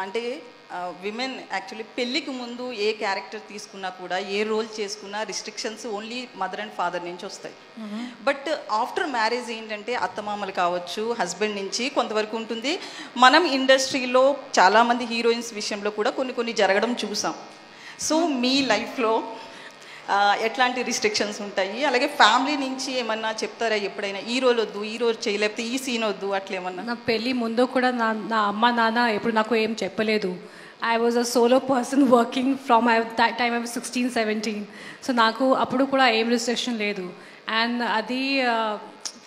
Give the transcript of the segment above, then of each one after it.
అంటే women actually పెళ్ళికి ముందు ఏ క్యారెక్టర్ తీసుకున్నా కూడా ఏ రోల్ చేసుకున్నా restrictions only mother and father నుంచి వస్తాయి. బట్ ఆఫ్టర్ మ్యారేజ్ ఏంటంటే అత్తమామలు కావచ్చు, హస్బెండ్ నుంచి కొంతవరకు ఉంటుంది. మనం ఇండస్ట్రీలో చాలామంది హీరోయిన్స్ విషయంలో కూడా కొన్ని జరగడం చూసాం. సో మీ లైఫ్లో ఎట్లాంటి రిస్ట్రిక్షన్స్ ఉంటాయి, అలాగే ఫ్యామిలీ నుంచి ఏమన్నా చెప్తారా ఎప్పుడైనా ఈ రోల్ వద్దు, ఈ రోజు చేయలేకపోతే ఈ సీన్ వద్దు అట్లా ఏమన్నా? నా పెళ్ళి ముందు కూడా నా అమ్మ నాన్న ఎప్పుడు నాకు ఏం చెప్పలేదు. I was a solo person working from that time I was 16-17. So నాకు అప్పుడు కూడా ఏం రిస్ట్రిక్షన్ లేదు. అండ్ అది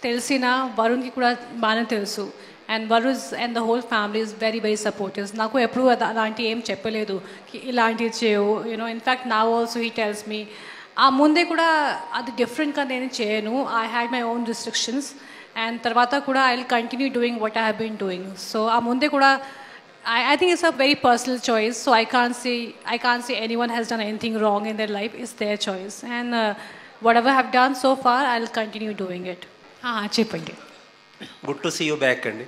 తెలిసిన వరుణ్కి కూడా బాగానే తెలుసు. And Varun and the whole family is very very supportives. నాకు ఎప్పుడు అలాంటి ఏం చెప్పలేదు ఇలాంటివి చేయవు. యూనో ఇన్ఫ్యాక్ట్ నా ఆల్సో హీ టెల్స్ మీ ఆ ముందే కూడా అది డిఫరెంట్గా నేను చేయను. I had my own restrictions and తర్వాత కూడా I will continue doing what I have been doing. So ఆ ముందే కూడా I think it's a very personal choice, so I can't say anyone has done anything wrong in their life. It's their choice, and whatever I've done so far, I'll continue doing it. Cheppandi. Good to see you back, Andy.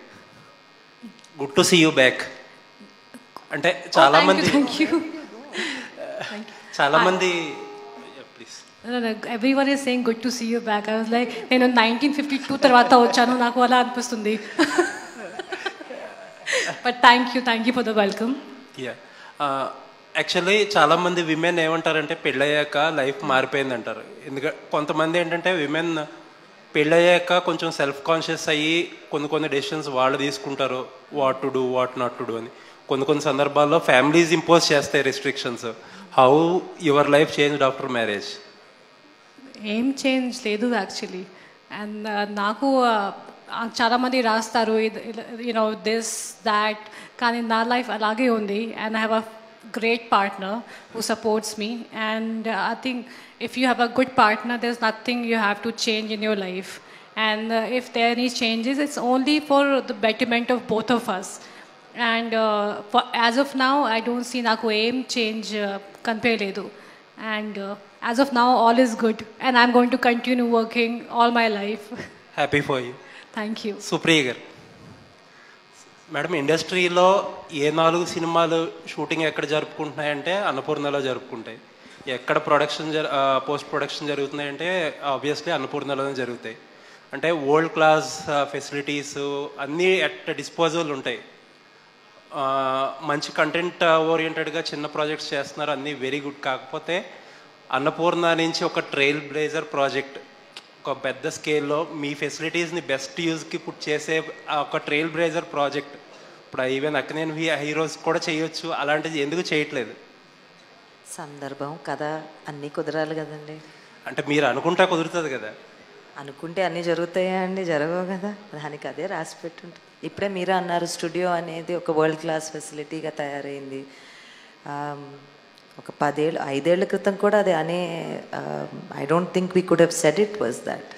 Good to see you back. Ante chaala mandi. Thank you. Chaala mandi. Please. No, everyone is saying good to see you back. I was like, 1952 tarvata vachanu naku ala anipistundi. But thank you for the welcome. Yeah. Actually చాలామంది women ఏమంటారంటే పెళ్ళయ్యాక life మారిపోయింది అంటారు. ఎందుకంటే కొంతమంది ఏంటంటే women పెళ్ళయ్యాక కొంచెం సెల్ఫ్ కాన్షియస్ అయ్యి కొన్ని డెసిషన్స్ వాళ్ళు తీసుకుంటారు, what to do what not to do అని. కొన్ని సందర్భాల్లో ఫ్యామిలీస్ ఇంపోజ్ చేస్తాయి restrictions. How your life changed after marriage? ఏం చేంజ్ లేదు యాక్చువల్లీ. అండ్ నాకు చాలామంది రాస్తారు యూనో దిస్ దాట్, కానీ నా లైఫ్ అలాగే ఉంది. And I have a great partner who supports me. And I think if you have a good partner, there's nothing you have to change in your life. And if there are any changes, it's only for the betterment of both of us. And as of now, I don't see naku aim change kanpeledu. And as of now, all is good. And I'm going to continue working all my life. Happy for you. Thank you. Supriya గారు, madam ఇండస్ట్రీలో ఏ 4 సినిమాలు shooting ఎక్కడ జరుపుకుంటున్నాయంటే అన్నపూర్ణలో జరుపుకుంటాయి. ఎక్కడ post production జరుగుతున్నాయంటే obviously అన్నపూర్ణలోనే జరుగుతాయి. అంటే world class facilities అన్నీ at disposal ఉంటాయి. మంచి కంటెంట్ ఓరియంటెడ్గా చిన్న ప్రాజెక్ట్స్ చేస్తున్నారు, అన్నీ వెరీ గుడ్. కాకపోతే అన్నపూర్ణ నుంచి ఒక ట్రైల్ బ్లేజర్ ప్రాజెక్ట్, ఒక పెద్ద స్కేల్లో మీ ఫెసిలిటీస్ని బెస్ట్ యూజ్కి పుట్ చేసే ఒక ట్రైల్ బ్లేజర్ ప్రాజెక్ట్ ఇప్పుడు ఈవెన్ అక్కినేని హీరోస్ కూడా చేయొచ్చు, అలాంటిది ఎందుకు చేయట్లేదు? సందర్భం కదా, అన్నీ కుదరాలి కదండి. అంటే మీరు అనుకుంటా కుదురుతుంది కదా? అనుకుంటే అన్నీ జరుగుతాయా అండి? జరగవు కదా, దానికి అదే రాసి పెట్టుంటుంది. ఇప్పుడే మీరు అన్నారు స్టూడియో అనేది ఒక వరల్డ్ క్లాస్ ఫెసిలిటీగా తయారైంది. ఒక 5 ఏళ్ళ క్రితం కూడా అది అనే I don't think we could have said it was that.